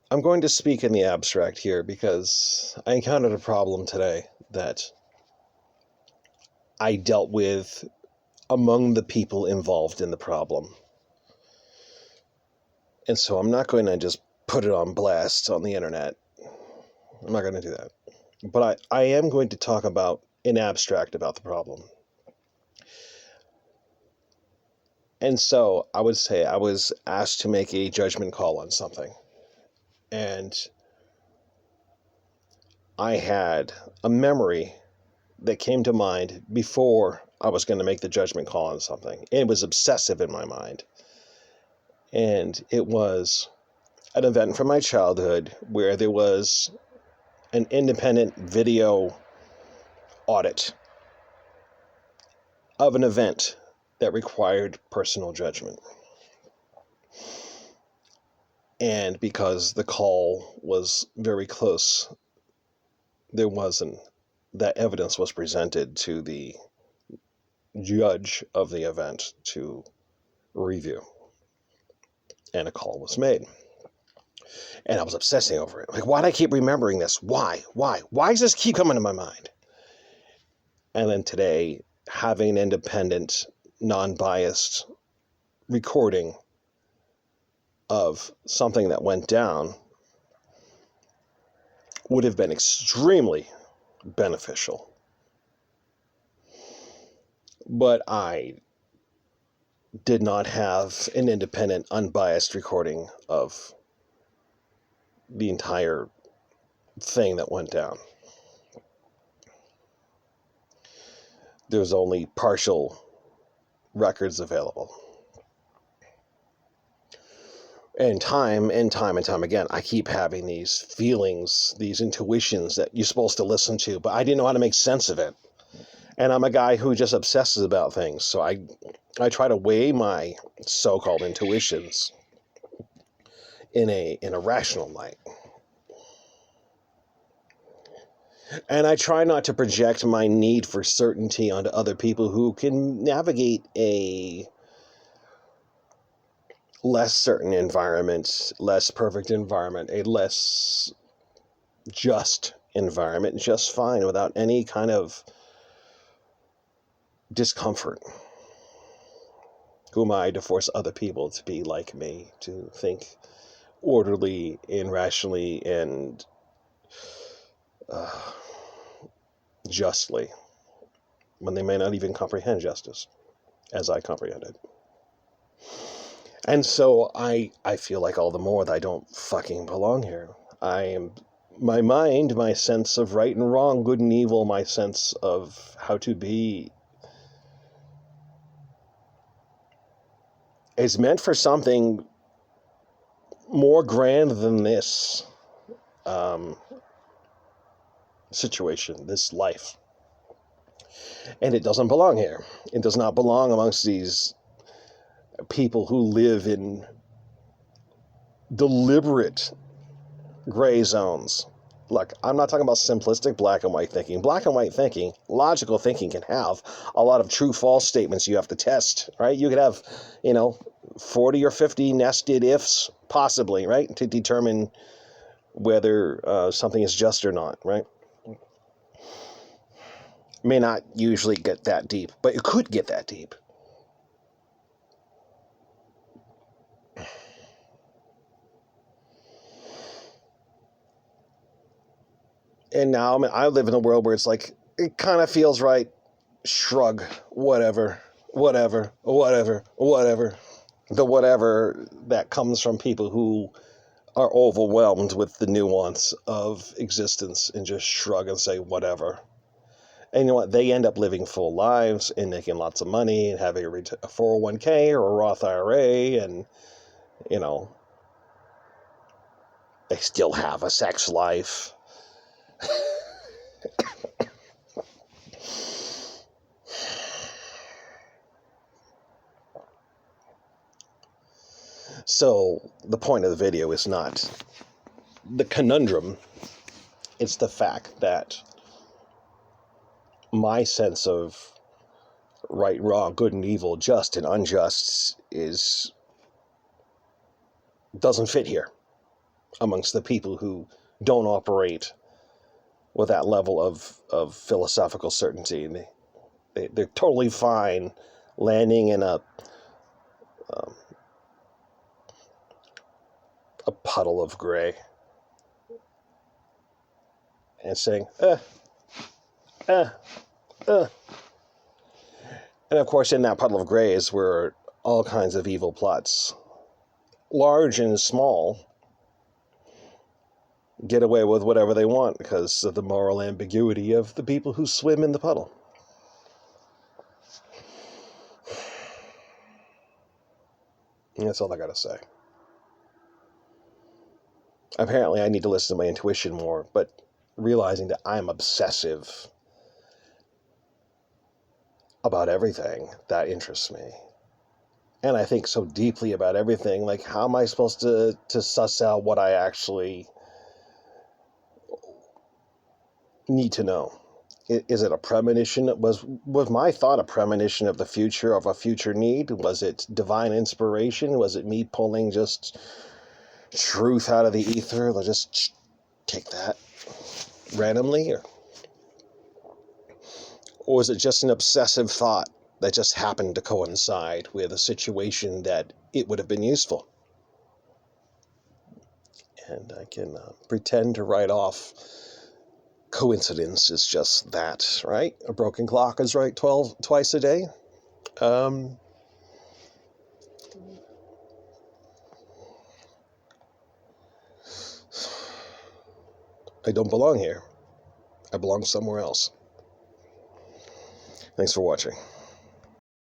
I'm going to speak in the abstract here because I encountered a problem today that I dealt with among the people involved in the problem. And so I'm not going to just put it on blast on the internet. I'm not going to do that. But I am going to talk about in abstract about the problem. And so I would say I was asked to make a judgment call on something. And I had a memory that came to mind before I was going to make the judgment call on something. It was obsessive in my mind. And it was an event from my childhood where there was an independent video audit of an event that required personal judgment. And because the call was very close, there wasn't, that evidence was presented to the judge of the event to review. And a call was made. And I was obsessing over it. Like, why do I keep remembering this? Why? Why does this keep coming to my mind? And then today, having an independent, non-biased recording of something that went down would have been extremely beneficial. But I did not have an independent, unbiased recording of the entire thing that went down. There's only partial records available. And time again, I keep having these feelings, these intuitions that you're supposed to listen to, but I didn't know how to make sense of it. And I'm a guy who just obsesses about things, so I try to weigh my so-called intuitions in a rational light. And I try not to project my need for certainty onto other people who can navigate a less certain environment, less perfect environment, a less just environment just fine without any kind of discomfort. Who am I to force other people to be like me, to think orderly and rationally and justly, when they may not even comprehend justice as I comprehend it? And so I feel like all the more that I don't fucking belong here. My mind, my sense of right and wrong, good and evil, my sense of how to be is meant for something more grand than this situation, this life. And it doesn't belong here. It does not belong amongst these people who live in deliberate gray zones. Look, I'm not talking about simplistic black and white thinking. Black and white thinking, logical thinking, can have a lot of true-false statements you have to test, right? You could have, 40 or 50 nested ifs, possibly, right, to determine whether something is just or not, right? May not usually get that deep, but it could get that deep. And now, I live in a world where it's like, it kind of feels right, shrug, whatever. The whatever that comes from people who are overwhelmed with the nuance of existence and just shrug and say whatever. And you know what? They end up living full lives and making lots of money and having a 401k or a Roth IRA, and, they still have a sex life. So the point of the video is not the conundrum. It's the fact that my sense of right, wrong, good and evil, just and unjust doesn't fit here. amongst the people who don't operate with that level of philosophical certainty. And they're totally fine landing in a puddle of gray and saying, And of course, in that puddle of gray is where all kinds of evil plots, large and small, get away with whatever they want because of the moral ambiguity of the people who swim in the puddle. And that's all I gotta say. Apparently, I need to listen to my intuition more, but realizing that I'm obsessive about everything that interests me. And I think so deeply about everything. Like, how am I supposed to suss out what I actually need to know? Is it a premonition? Was my thought a premonition of the future, of a future need? Was it divine inspiration? Was it me pulling just truth out of the ether? I'll just take that randomly? Or was it just an obsessive thought that just happened to coincide with a situation that it would have been useful? And I can pretend to write off coincidence is just that, right? A broken clock is right twice a day. I don't belong here. I belong somewhere else. Thanks for watching.